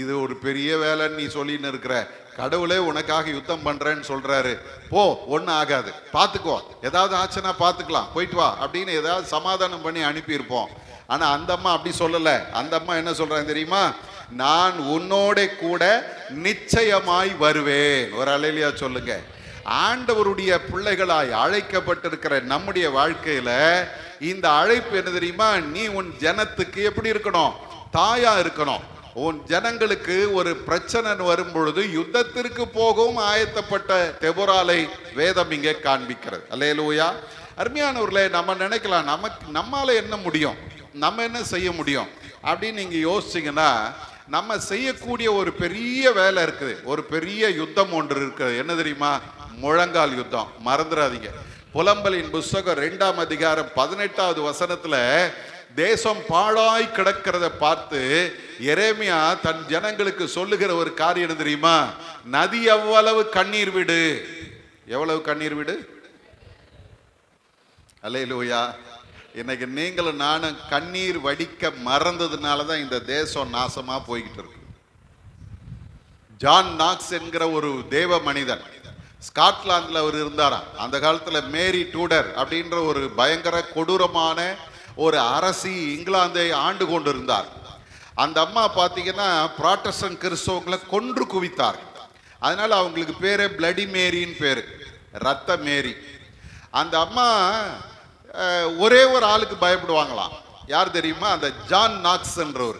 இது ஒரு பெரிய வேலைன்னு நீ சொல்லின்னு இருக்கிற, கடவுளே உனக்காக யுத்தம் பண்றேன்னு சொல்றாரு, போ, ஒன்னும் ஆகாது, பாத்துக்கோ, ஏதாவது ஆச்சுன்னா பாத்துக்கலாம், போயிட்டு வா அப்படின்னு ஏதாவது சமாதானம் பண்ணி அனுப்பியிருப்போம். ஆனா அந்த அம்மா அப்படி சொல்லல. அந்த அம்மா என்ன சொல்றாங்க தெரியுமா? நான் உன்னோட கூட நிச்சயமாய் வருவேன். ஒரு அல்லேலூயா சொல்லுங்க. ஆண்டவருடைய பிள்ளைகளாய் அழைக்கப்பட்டிருக்கிற நம்முடைய வாழ்க்கையில இந்த அழைப்பு என்ன தெரியுமா? நீ உன் ஜனத்துக்கு எப்படி இருக்கணும்? தாயா இருக்கணும். உன் ஜனங்களுக்கு ஒரு பிரச்சனை வரும் பொழுது யுத்தத்திற்கு போகவும் ஆயத்தப்பட்ட தெபொராலை வேதம் இங்கே காண்பிக்கிறது. அல்லேலூயா. அருமையானவர்களே, நம்ம நினைக்கலாம், நம்மால என்ன முடியும், நம்ம என்ன செய்ய முடியும் அப்படின்னு நீங்க யோசிச்சீங்கன்னா, நம்ம செய்யக்கூடிய ஒரு பெரிய வேலை இருக்குது, ஒரு பெரிய யுத்தம் ஒன்று இருக்குது. என்ன தெரியுமா? முழங்கால் யுத்தம். மறந்துடாதீங்க. புலம்பலின் புஸ்தகம் 2ஆம் அதிகாரம் 18வது வசனத்துல தேசம் பாழாய் கிடக்கிறத பார்த்து எரேமியா தன் ஜனங்களுக்கு சொல்லுகிற ஒரு காரியம் என்ன தெரியுமா? நதி எவ்வளவு கண்ணீர் விடு, எவ்வளவு கண்ணீர் விடு. அல்லேலூயா. இன்னைக்கு நீங்களும் நானும் கண்ணீர் வடிக்க மறந்ததுனாலதான் இந்த தேசம் நாசமா போய்கிட்டு இருக்கு. ஜான் நாக்ஸ் என்கிற ஒரு தேவ மனிதன் ஸ்காட்லாந்துல அவர் இருந்தாராம். அந்த காலத்துல மேரி டூடர் அப்படின்ற ஒரு பயங்கர கொடூரமான ஒரு அரசி இங்கிலாந்தை ஆண்டு கொண்டு இருந்தார். அந்த அம்மா பாத்தீங்கன்னா புராட்டஸ்டன்ட் கிறிஸ்தவங்களை கொன்று குவித்தார். அதனால அவங்களுக்கு பேரு பிளடி மேரின்னு பேரு, ரத்த மேரி. அந்த அம்மா ஒரே ஒரு ஆளுக்கு பயப்படுவாங்களாம். யார் தெரியுமா? அந்த ஜான் நாக்ஸ் என்றவர்.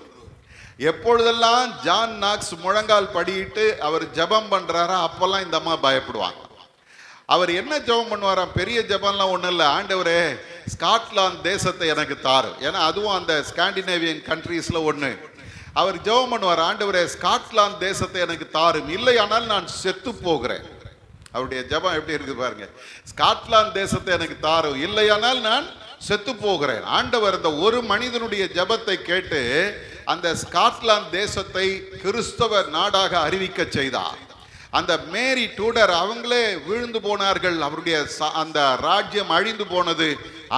எப்பொழுதெல்லாம் ஜான் நாக்ஸ் முழங்கால் படியிட்டு அவர் ஜெபம் பண்றாரா அப்பெல்லாம் இந்த அம்மா பயப்படுவாங்க. அவர் என்ன ஜெபம் பண்ணுவாராம்? பெரிய ஜெபம்லாம் ஒன்றும் இல்லை, ஆண்டவரே ஸ்காட்லாந்து தேசத்தை எனக்கு தாரு. ஏன்னா அதுவும் அந்த ஸ்காண்டினேவியன் கண்ட்ரீஸ்ல ஒன்று. அவர் ஜெபம் பண்ணுவார், ஆண்டவரே ஸ்காட்லாந்து தேசத்தை எனக்கு தாரும், இல்லையானால் நான் செத்து போகிறேன். அவருடைய ஜெபம் எப்படி இருக்கு பாருங்க. ஸ்காட்லாந்து தேசத்தை எனக்கு தாரும், இல்லையானால் நான் செத்து போகிறேன். ஆண்டவர் அந்த ஒரு மனிதனுடைய ஜெபத்தை கேட்டு அந்த ஸ்காட்லாந்து தேசத்தை கிறிஸ்தவ நாடாக அறிவிக்க செய்தார். அந்த மேரி டூடர் அவங்களே விழுந்து போனார்கள், அவருடைய அந்த ராஜ்யம் அழிந்து போனது.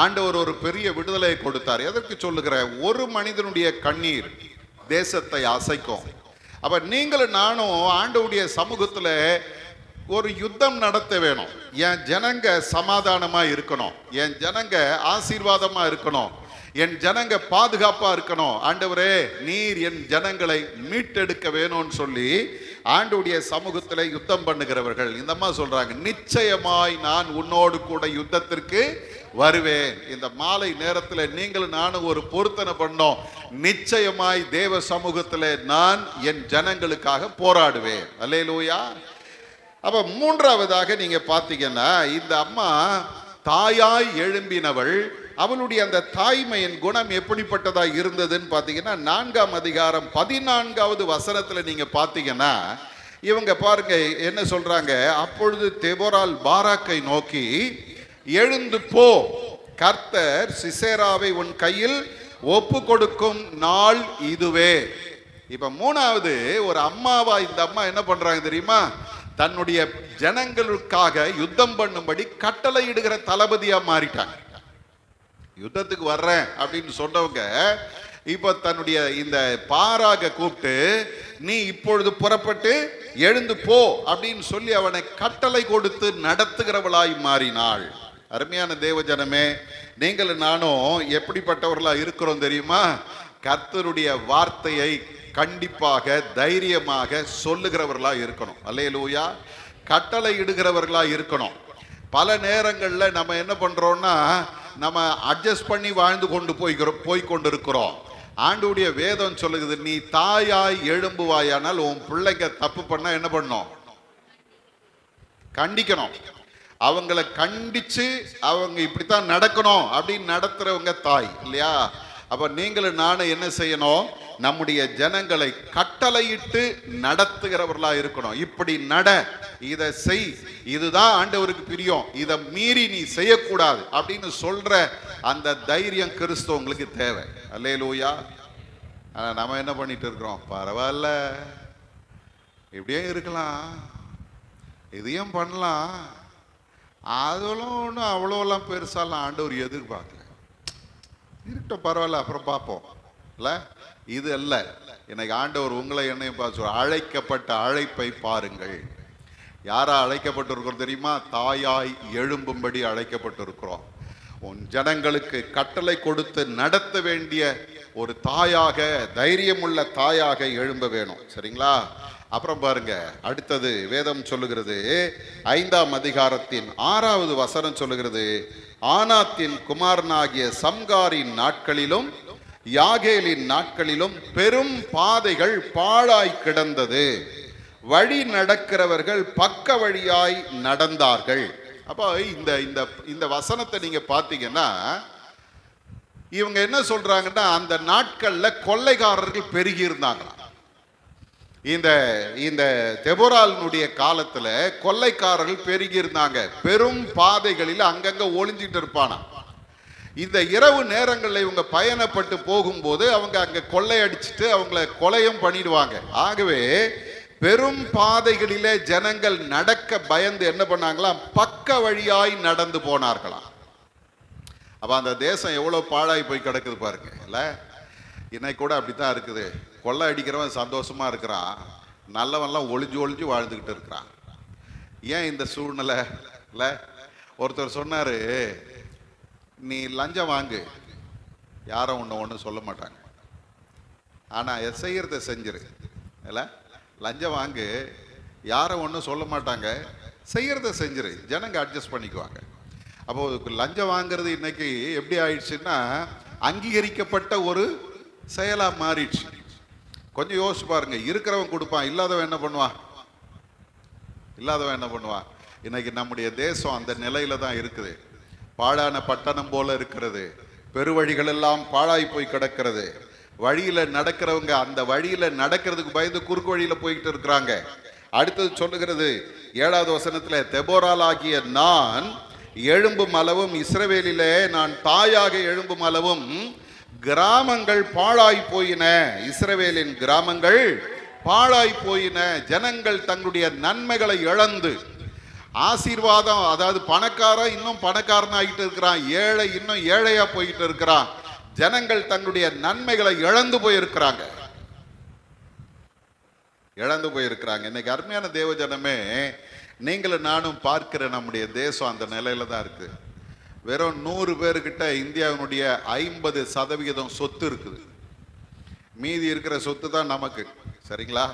ஆண்டவர் ஒரு பெரிய விடுதலை கொடுத்தார். எதற்கு சொல்லுகிற? ஒரு மனிதனுடைய கண்ணீர் தேசத்தை அசைக்கும். அப்ப நீங்களும் நானும் ஆண்டவருடைய சமூகத்துல ஒரு யுத்தம் நடத்த வேணும். என் ஜனங்க சமாதானமா இருக்கணும், என் ஜனங்க ஆசீர்வாதமா இருக்கணும், என் ஜனங்க பாதுகாப்பா இருக்கணும். ஆண்டவரே நீர் என் ஜனங்களை மீட்டெடுக்க வேணும்னு சொல்லி ஆண்டவருடைய சமூகத்துல யுத்தம் பண்ணுகிறவர்கள் இந்த அம்மா சொல்றாங்க, நிச்சயமாய் நான் உன்னோடு கூட யுத்தத்திற்கு வருவேன். இந்த மாலை நேரத்துல நீங்களும் நானும் ஒரு பொருத்தனை பண்ணோம், நிச்சயமாய் தேவ சமூகத்துல நான் என் ஜனங்களுக்காக போராடுவேன். அல்லேலூயா. அப்ப மூன்றாவதாக நீங்க பாத்தீங்கன்னா, இந்த அம்மா தாயாய் எழும்பினவள். அவளுடைய அந்த தாய்மையின் குணம் எப்படிப்பட்டதா இருந்ததுன்னு பாத்தீங்கன்னா, 4ஆம் அதிகாரம் 14வது வசனத்துல நீங்க பாத்தீங்கன்னா, இவங்க பாருங்க என்ன சொல்றாங்க. அப்பொழுது தெபொராள் பாராக்கை நோக்கி, எழுந்து போ, கர்த்தர் சிசேராவை உன் கையில் ஒப்பு கொடுக்கும் நாள் இதுவே. இப்ப மூணாவது ஒரு அம்மாவா இந்த அம்மா என்ன பண்றாங்க தெரியுமா? தன்னுடைய ஜனங்களுக்காக யுத்தம் பண்ணும்படி கட்டளை இடுகிற தளபதியா மாறிட்டாங்க. யுத்தத்துக்கு வர்றேன் அப்படின்னு சொன்னவங்க இப்ப தன்னுடைய இந்த பாராக கூப்பிட்டு, நீ இப்பொழுது புறப்பட்டு எழுந்து போ அப்படின்னு சொல்லி அவனை கட்டளை கொடுத்து நடத்துகிறவளாய் மாறினாள். அருமையான தேவ ஜனமே, நீங்கள் நானும் எப்படிப்பட்டவர்களா இருக்கிறோம் தெரியுமா? கர்த்தருடைய வார்த்தையை கண்டிப்பாக தைரியமாக சொல்லுகிறவர்களா இருக்கணும். அல்லேலூயா. கட்டளை இடுகிறவர்களா இருக்கணும். பல நேரங்கள்ல நம்ம என்ன பண்றோம்னா, நம்ம அட்ஜஸ்ட் பண்ணி வாழ்ந்து போய் கொண்டிருக்கிறோம். ஆண்டவருடைய வேதம் சொல்லுகிறது, நீ தாயாய் எழும்புவாயானால் உன் பிள்ளைங்க தப்பு பண்ணா என்ன பண்ணும்? கண்டிக்கணும். அவங்களை கண்டிச்சு அவங்க இப்படித்தான் நடக்கணும் அப்படின்னு நடத்துறவங்க தாய் இல்லையா? அப்ப நீங்களும் நானும் என்ன செய்யணும்? நம்முடைய ஜனங்களை கட்டளையிட்டு நடத்துகிறவர்களா இருக்கணும். இப்படி நட, இதை செய், இதுதான் ஆண்டவருக்கு பிரியம், இதை மீறி நீ செய்யக்கூடாது அப்படின்னு சொல்ற அந்த தைரியம் கிறிஸ்தவங்களுக்கு தேவை. அல்லேலூயா. நம்ம என்ன பண்ணிட்டு இருக்கிறோம்? பரவாயில்ல, இப்படியே இருக்கலாம், இதையும் பண்ணலாம், அதெல்லாம் ஒன்றும் அவ்வளோலாம் பெருசாலாம் ஆண்டவர் எதிர்பார்க்கல, இருக்கட்டும் பரவாயில்ல அப்புறம் பார்ப்போம். இல்லை, இது அல்ல. இன்னைக்கு ஆண்டவர் உங்களை என்னையும் பார்த்து அழைக்கப்பட்ட அழைப்பை பாருங்கள். யாரா அழைக்கப்பட்டிருக்கிறோம் தெரியுமா? தாயாய் எழும்பும்படி அழைக்கப்பட்டிருக்கிறோம். உன் ஜனங்களுக்கு கட்டளை கொடுத்து நடத்த வேண்டிய ஒரு தாயாக, தைரியமுள்ள தாயாக எழும்ப வேணும். சரிங்களா? அப்புறம் பாருங்க, அடுத்தது வேதம் சொல்லுகிறது, 5ஆம் அதிகாரத்தின் 6வது வசனம் சொல்லுகிறது, ஆனாத்தின் குமாரனாகிய சம்காரின் நாட்களிலும் யாகேலின் நாட்களிலும் பெரும் பாதைகள் பாழாய் கிடந்தது, வழி நடக்கிறவர்கள் பக்க வழியாய் நடந்தார்கள். அப்போ இந்த வசனத்தை நீங்க பார்த்தீங்கன்னா, இவங்க என்ன சொல்றாங்கன்னா, அந்த நாட்கள்ல கொள்ளைக்காரர்கள் பெருகி இருந்தாங்க. இந்த தெபொராலினுடைய காலத்துல கொள்ளைக்காரர்கள் பெருகி இருந்தாங்க. பெரும் பாதைகளில் அங்கங்க ஒளிஞ்சிட்டு இருப்பானா. இந்த இரவு நேரங்களில் இவங்க பயணப்பட்டு போகும்போது அவங்க அங்க கொள்ளையடிச்சிட்டு அவங்கள கொலையும் பண்ணிடுவாங்க. ஆகவே பெரும் பாதைகளிலே ஜனங்கள் நடக்க பயந்து என்ன பண்ணாங்களாம்? பக்க வழியாய் நடந்து போனார்களாம். அப்ப அந்த தேசம் எவ்வளவு பாழாய் போய் கிடக்குது பாருங்க. இல்ல, இன்னைக்கு கூட அப்படித்தான் இருக்குது. கொள்ளை அடிக்கிறவன் சந்தோஷமா இருக்கிறான், நல்லவன்லாம் ஒளிஞ்சு ஒளிஞ்சு வாழ்ந்துக்கிட்டு இருக்கிறான். ஏன் இந்த சூழ்நிலை? இல்லை, ஒருத்தர் சொன்னாரு, நீ லஞ்சம் வாங்கு, யாரும் ஒன்றும் சொல்ல மாட்டாங்க, ஆனால் செய்யறத செஞ்சிரு. இல்லை, லஞ்சம் வாங்கு, யாரும் ஒன்றும் சொல்ல மாட்டாங்க, செய்யறத செஞ்சிரு, ஜனங்க அட்ஜஸ்ட் பண்ணிக்குவாங்க. அப்போ லஞ்சம் வாங்குறது இன்னைக்கு எப்படி ஆயிடுச்சுன்னா, அங்கீகரிக்கப்பட்ட ஒரு செயலா மாறிடுச்சு. கொஞ்சம் யோசிச்சு பாருங்க. இருக்கிறவன் கொடுப்பான், இல்லாதவன் என்ன பண்ணுவான்? இன்னைக்கு நம்முடைய தேசம் அந்த நிலையில தான் இருக்குது. பாழான பட்டணம் போல இருக்கிறது. பெருவழிகள் எல்லாம் பாழாய் போய் கிடக்கிறது. வழியில நடக்கிறவங்க அந்த வழியில நடக்கிறதுக்கு பயந்து குறுக்கு வழியில போய்கிட்டு இருக்கிறாங்க. அடுத்தது சொல்லுகிறது 7வது வசனத்துல, தெபொரால் ஆகிய நான் எழும்பும் அளவும், இஸ்ரவேலிலே நான் தாயாக எழும்பும் அளவும் கிராமங்கள் பாழாய் போயின. இஸ்ரவேலின் கிராமங்கள் பாழாய் போயின. ஜனங்கள் தங்களுடைய நன்மைகளை இழந்து, ஆசீர்வாதம், அதாவது பணக்காரன் இன்னும் பணக்காரன் ஆகிட்டு இருக்கிறான், ஏழை இன்னும் ஏழையா போயிட்டு இருக்கிறான். ஜனங்கள் தங்களுடைய நன்மைகளை இழந்து போயிருக்கிறாங்க. இன்னைக்கு அருமையான தேவ ஜனமே, நீங்களும் நானும் பார்க்கிற நம்முடைய தேசம் அந்த நிலையில தான் இருக்கு. வெறும் 100 பேர்கிட்ட இந்தியாவினுடைய 50% சொத்து இருக்குது. மீதி இருக்கிற சொத்து தான் நமக்கு. சரிங்களா?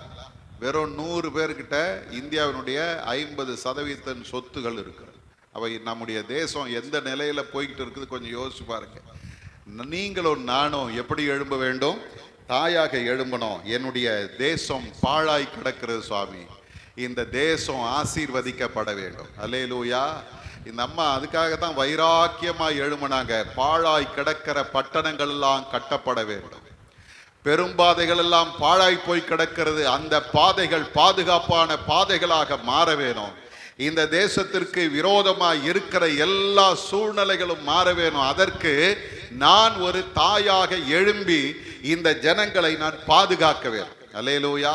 வெறும் 100 பேர்கிட்ட இந்தியாவினுடைய 50% சொத்துகள் இருக்குது. அவை நம்முடைய தேசம் எந்த நிலையில போய்கிட்டு இருக்குது கொஞ்சம் யோசிச்சு பாருங்க. நீங்களும் நானும் எப்படி எழும்ப வேண்டும்? தாயாக எழும்பணும். என்னுடைய தேசம் பாழாய் கிடக்கிறது சுவாமி, இந்த தேசம் ஆசீர்வதிக்கப்பட வேண்டும். அல்லேலூயா. இந்த அம்மா அதுக்காக தான் வைராக்கியமா எழும்பினாங்க. பாழாய் கிடக்கிற பட்டணங்கள் எல்லாம் கட்டப்பட வேண்டும். பெரும்பாதைகள் எல்லாம் பாழாய் போய் கிடக்கிறது, அந்த பாதைகள் பாதுகாப்பான பாதைகளாக மாற வேணும். இந்த தேசத்திற்கு விரோதமாய் இருக்கிற எல்லா சூழ்நிலைகளும் மாற வேணும். அதற்கு நான் ஒரு தாயாக எழும்பி இந்த ஜனங்களை நான் பாதுகாக்க வேண்டும். அல்லேலூயா.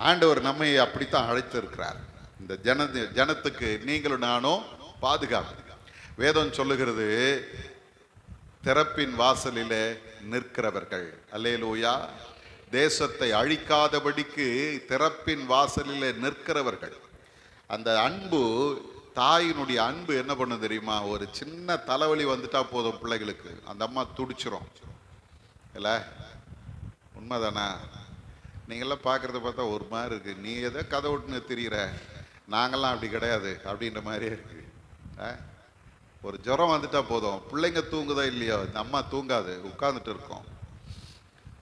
ஆண்டவர் நம்மை அப்படித்தான் அழைத்திருக்கிறார். இந்த ஜனத்துக்கு நீங்களும் நானும் பாதுகாப்பு. வேதம் சொல்லுகிறது, திறப்பின் வாசலிலே நிற்கிறவர்கள். அல்லேலூயா. தேசத்தை அழிக்காதபடிக்கு திறப்பின் வாசலிலே நிற்கிறவர்கள். அந்த அன்பு, தாயினுடைய அன்பு என்ன பண்ண தெரியுமா? ஒரு சின்ன தலைவலி வந்துட்டா போதும் பிள்ளைகளுக்கு, அந்த அம்மா துடிச்சிரும். இல்ல, உண்மைதானா? நீங்களாம் பார்க்கறத பார்த்தா ஒரு மாதிரி இருக்கு. நீ எதை கதை விட்டுன்னு தெரிகிற, நாங்கள்லாம் அப்படி கிடையாது அப்படின்ற மாதிரியே இருக்கு. ஒரு ஜுரம் வந்துட்டா போதும், பிள்ளைங்க தூங்குதா இல்லையோ, இந்த அம்மா தூங்காது, உட்கார்ந்துட்டு இருக்கோம்.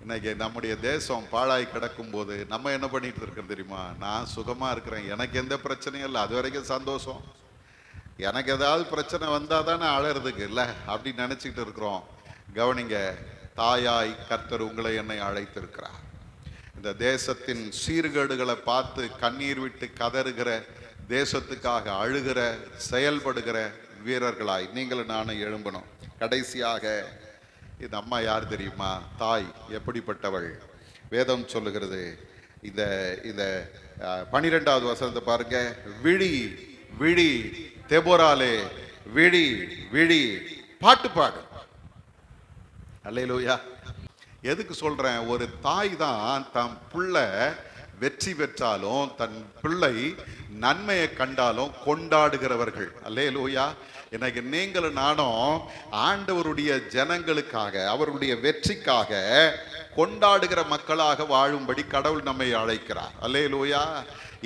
இன்னைக்கு நம்முடைய தேசம் பாழாய் கிடக்கும் போது நம்ம என்ன பண்ணிட்டு இருக்கோம் தெரியுமா? நான் சுகமா இருக்கிறேன், எனக்கு எந்த பிரச்சனையும் இல்லை, அது வரைக்கும் சந்தோஷம். எனக்கு ஏதாவது பிரச்சனை வந்தால் தானே அழறதுக்கு இல்லை, அப்படின்னு நினச்சிக்கிட்டு இருக்கிறோம். கவனிங்க, தாயாய் கர்த்தர் உங்களை என்னை அழைத்திருக்கிறார். இந்த தேசத்தின் சீர்கேடுகளை பார்த்து கண்ணீர் விட்டு கதறுகிற, தேசத்துக்காக அழுகிற, செயல்படுகிற வீரர்களாய் நீங்களும் நானும் எழும்பணும். கடைசியாக இந்த அம்மா யார் தெரியுமா? தாய். எப்படிப்பட்டவள்? வேதம் சொல்லுகிறது. இந்த இந்த 12வது வசனத்தை பாருங்க. விழி விழி தெபோராலே, விழி விழி, பாட்டு பாடு. அல்லேலூயா. எதுக்கு சொல்றேன்? ஒரு தாய் தான் தன் பிள்ளை வெற்றி பெற்றாலும், தன் பிள்ளை நன்மையை கண்டாலும் கொண்டாடுகிறவர்கள். அல்லேலூயா. எனக்கு நீங்களும் நானும் ஆண்டவருடைய ஜனங்களுக்காக, அவருடைய வெற்றிக்காக கொண்டாடுகிற மக்களாக வாழும்படி கடவுள் நம்மை அழைக்கிறார். அல்லேலூயா.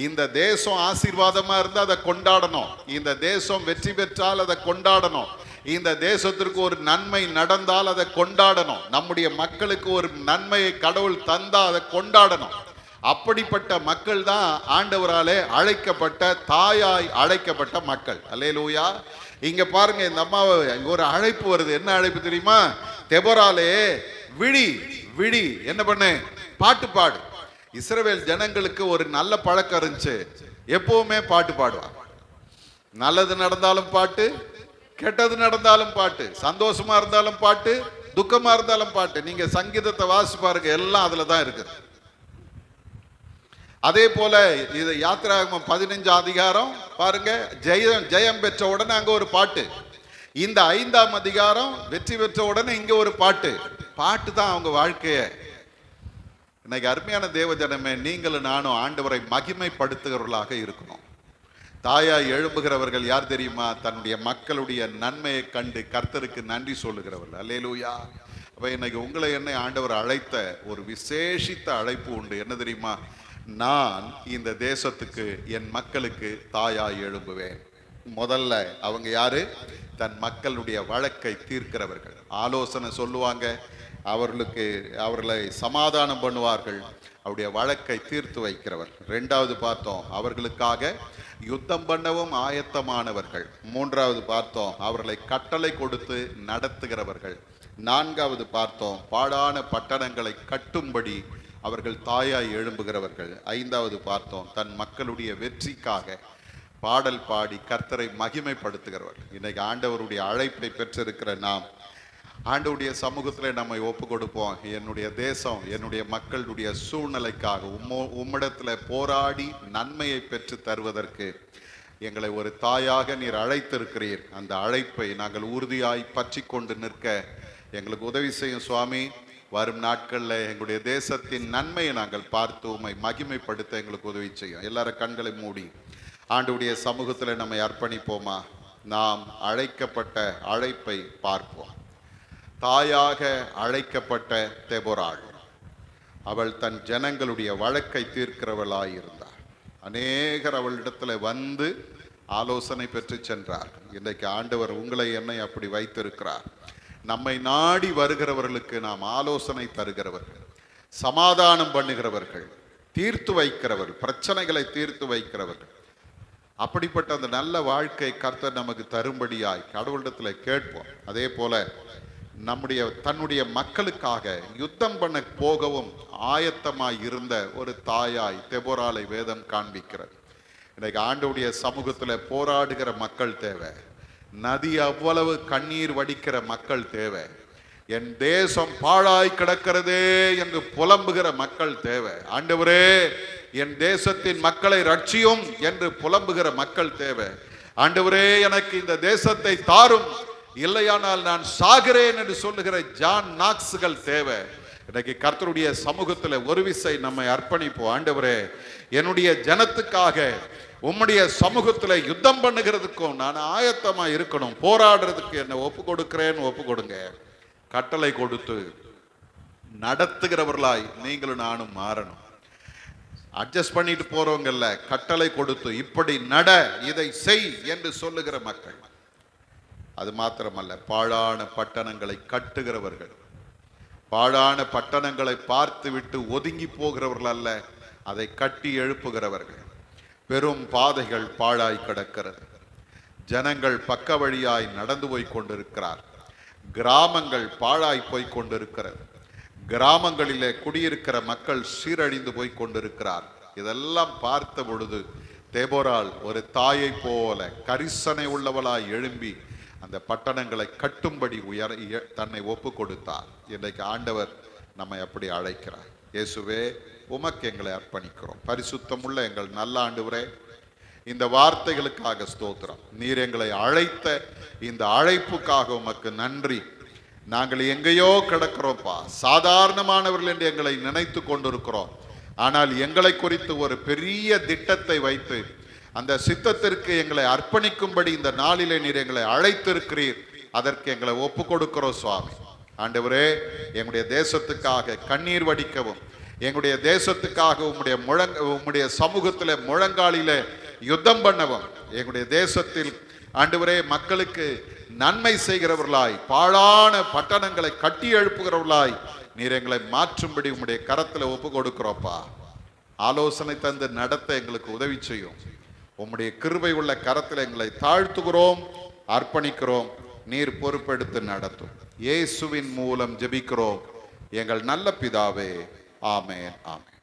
இந்த தேசம் ஆசீர்வாதமா இருந்தா அதை கொண்டாடணும். இந்த தேசம் வெற்றி பெற்றால் அதை கொண்டாடணும். இந்த தேசத்திற்கு ஒரு நன்மை நடந்தால் அதை கொண்டாடணும். நம்முடைய மக்களுக்கு ஒரு நன்மையை கடவுள் தந்தா அதை கொண்டாடணும். அப்படிப்பட்ட மக்கள் தான் ஆண்டவராலே அழைக்கப்பட்ட, தாயாய் அழைக்கப்பட்ட மக்கள். அல்லேலூயா. இங்க பாருங்க, இந்த அம்மாவை ஒரு அழைப்பு வருது. என்ன அழைப்பு தெரியுமா? தெபோராலே, விழி விழி, என்ன பண்ணு? பாட்டு பாடு. இஸ்ரவேல் ஜனங்களுக்கு ஒரு நல்ல பழக்கம் இருந்துச்சு. எப்பவுமே பாட்டு பாடுவாங்க. நல்லது நடந்தாலும் பாட்டு, கெட்டது நடந்தாலும் பாட்டு, சந்தோஷமா இருந்தாலும் பாட்டு, துக்கமா இருந்தாலும் பாட்டு. நீங்க சங்கீதத்தை வாசி பாருங்க, எல்லாம் அதுல தான் இருக்குது. அதே போல இது யாத்திராகமம் 15 அதிகாரம் பாருங்க. ஜெயம் பெற்ற உடனே அங்க ஒரு பாட்டு. இந்த 5ஆம் அதிகாரம் வெற்றி பெற்ற உடனே இங்க ஒரு பாட்டு. பாட்டு தான் அவங்க வாழ்க்கைய. இன்னைக்கு அருமையான தேவஜனமே, நீங்களும் நானும் ஆண்டவரை மகிமைப்படுத்துகிறவர்களாக இருக்கணும். தாயாய் எழும்புகிறவர்கள் யார் தெரியுமா? தன்னுடைய மக்களுடைய நன்மையை கண்டு கர்த்தருக்கு நன்றி சொல்லுகிறவர்கள். அல்லேலூயா. அப்ப இன்னைக்கு உங்களை என்னை ஆண்டவர் அழைத்த ஒரு விசேஷித்த அழைப்பு உண்டு. என்ன தெரியுமா? நான் இந்த தேசத்துக்கு, என் மக்களுக்கு தாயாய் எழும்புவேன். முதல்ல அவங்க யாரு? தன் மக்களுடைய வழக்கை தீர்க்கிறவர்கள். ஆலோசனை சொல்லுவாங்க, அவர்களை சமாதானம் பண்ணுவார்கள், அவருடைய வழக்கை தீர்த்து வைக்கிறவர். 2வது பார்த்தோம், அவர்களுக்காக யுத்தம் பண்ணவும் ஆயத்தமானவர்கள். 3வது பார்த்தோம், அவர்களை கட்டளை கொடுத்து நடத்துகிறவர்கள். 4வது பார்த்தோம், பாழான பட்டணங்களை கட்டும்படி அவர்கள் தாயாய் எழும்புகிறவர்கள். 5வது பார்த்தோம், தன் மக்களுடைய வெற்றிக்காக பாடல் பாடி கர்த்தரை மகிமைப்படுத்துகிறவர்கள். இன்னைக்கு ஆண்டவருடைய அழைப்பை பெற்றிருக்கிற நாம் ஆண்டவருடைய சமூகத்தில் நம்மை ஒப்பு கொடுப்போம். என்னுடைய தேசம், என்னுடைய மக்களுடைய சூழ்நிலைக்காக உம்மிடத்தில் போராடி நன்மையை பெற்று தருவதற்கு எங்களை ஒரு தாயாக நீர் அழைத்திருக்கிறீர். அந்த அழைப்பை நாங்கள் உறுதியாய் பற்றி கொண்டு நிற்க எங்களுக்கு உதவி செய்யும் சுவாமி. வரும் நாட்களில் எங்களுடைய தேசத்தின் நன்மையை நாங்கள் பார்த்து உம்மை மகிமைப்படுத்த எங்களுக்கு உதவி செய்யும். எல்லாரும் கண்களை மூடி ஆண்டவருடைய சமூகத்தில் நம்மை அர்ப்பணிப்போமா? நாம் அழைக்கப்பட்ட அழைப்பை பார்ப்போம். தாயாக அழைக்கப்பட்ட தெபோராள், அவள் தன் ஜனங்களுடைய வழக்கை தீர்க்கிறவளாயிருந்தார். அநேகர் அவளிடத்துல வந்து ஆலோசனை பெற்று சென்றார். இன்றைக்கு ஆண்டவர் உங்களை என்னை அப்படி வைத்திருக்கிறார். நம்மை நாடி வருகிறவர்களுக்கு நாம் ஆலோசனை தருகிறவர்கள், சமாதானம் பண்ணுகிறவர்கள், தீர்த்து வைக்கிறவர்கள், பிரச்சனைகளை தீர்த்து வைக்கிறவர்கள். அப்படிப்பட்ட அந்த நல்ல வாழ்க்கை கர்த்தர் நமக்கு தரும்படியாய் கடவுளிடத்தில் கேட்போம். அதே போல தன்னுடைய மக்களுக்காக யுத்தம் பண்ண போகவும் ஆயத்தமாய் இருந்த ஒரு தாயாய் தெபோராளை வேதம் காண்பிக்கிறது. இன்னைக்கு ஆண்டவருடைய சமூகத்தில் போராடுகிற மக்கள் தேவை. நதி அவ்வளவு கண்ணீர் வடிக்கிற மக்கள் தேவை. என் தேசம் பாழாய் கிடக்கிறதே என்று புலம்புகிற மக்கள் தேவை. ஆண்டவரே, என் தேசத்தின் மக்களை ரட்சியும் என்று புலம்புகிற மக்கள் தேவை. ஆண்டவரே, எனக்கு இந்த தேசத்தை தாரும், இல்லையானால் நான் சாகிறேன் என்று சொல்லுகிற ஜான் நாக்ஸ்கள் தேவை. இன்னைக்கு கர்த்தருடைய சமூகத்தில் ஒரு விசை நம்மை அர்ப்பணிப்போம். ஆண்டவரே, என்னுடைய ஜனத்துக்காக உம்முடைய சமூகத்தில் யுத்தம் பண்ணுகிறதுக்கும் நான் ஆயத்தமா இருக்கணும். போராடுறதுக்கு என்ன ஒப்பு கொடுக்கிறேன், ஒப்பு கொடுங்க. கட்டளை கொடுத்து நடத்துகிறவர்களாய் நீங்களும் நானும் மாறணும். அட்ஜஸ்ட் பண்ணிட்டு போறவங்கல்ல, கட்டளை கொடுத்து இப்படி நட, இதை செய் என்று சொல்லுகிற மக்கள். அது மாத்திரமல்ல, பாழான பட்டணங்களை கட்டுகிறவர்கள். பாழான பட்டணங்களை பார்த்து விட்டு ஒதுங்கி போகிறவர்கள் அல்ல, அதை கட்டி எழுப்புகிறவர்கள். பெரும் பாதைகள் பாழாய் கிடக்கிறது. ஜனங்கள் பக்க வழியாய் நடந்து போய் கொண்டிருக்கிறார். கிராமங்கள் பாழாய் போய் கொண்டிருக்கிறது. கிராமங்களிலே குடியிருக்கிற மக்கள் சீரழிந்து போய் கொண்டிருக்கிறார். இதெல்லாம் பார்த்த பொழுது தேபோராள் ஒரு தாயை போல கரிசனை உள்ளவளாய் எழும்பி அந்த பட்டணங்களை கட்டும்படி தன்னை ஒப்பு கொடுத்தார். இன்றைக்கு ஆண்டவர் நம்மை அப்படி அழைக்கிறார். இயேசுவே, உமக்கு எங்களை அர்ப்பணிக்கிறோம். பரிசுத்தமுள்ள எங்கள் நல்ல ஆண்டவரே, இந்த வார்த்தைகளுக்காக ஸ்தோத்திரம். நீர் எங்களை அழைத்த இந்த அழைப்புக்காக உமக்கு நன்றி. நாங்கள் எங்கேயோ கிடக்கிறோம்ப்பா, சாதாரணமானவர்கள் என்று எங்களை நினைத்து கொண்டிருக்கிறோம். ஆனால் எங்களை குறித்து ஒரு பெரிய திட்டத்தை வைத்து அந்த சித்தத்திற்கு எங்களை அர்ப்பணிக்கும்படி இந்த நாளிலே நீர் எங்களை அழைத்திருக்கிறீர். அதற்கு எங்களை ஒப்பு கொடுக்கிறோம் சுவாமி. ஆண்டவரே, எங்களுடைய தேசத்துக்காக கண்ணீர் வடிக்கவும், எங்களுடைய தேசத்துக்காக உம்முடைய சமூகத்தில் முழங்காலில யுத்தம் பண்ணவும், எங்களுடைய தேசத்தில் ஆண்டவரே மக்களுக்கு நன்மை செய்கிறவர்களாய், பாழான பட்டணங்களை கட்டி எழுப்புகிறவர்களாய் நீர் எங்களை மாற்றும்படி உம்முடைய கரத்தில் ஒப்பு கொடுக்கிறோப்பா. ஆலோசனை தந்து நடத்த எங்களுக்கு உதவி செய்யும். உம்முடைய கிருபை உள்ள கரத்தில் எங்களை தாழ்த்துகிறோம், அர்ப்பணிக்கிறோம். நீர் பொறுப்பெடுத்து நடத்தும். இயேசுவின் மூலம் ஜெபிக்கிறோம் எங்கள் நல்ல பிதாவே. ஆமென், ஆமென்.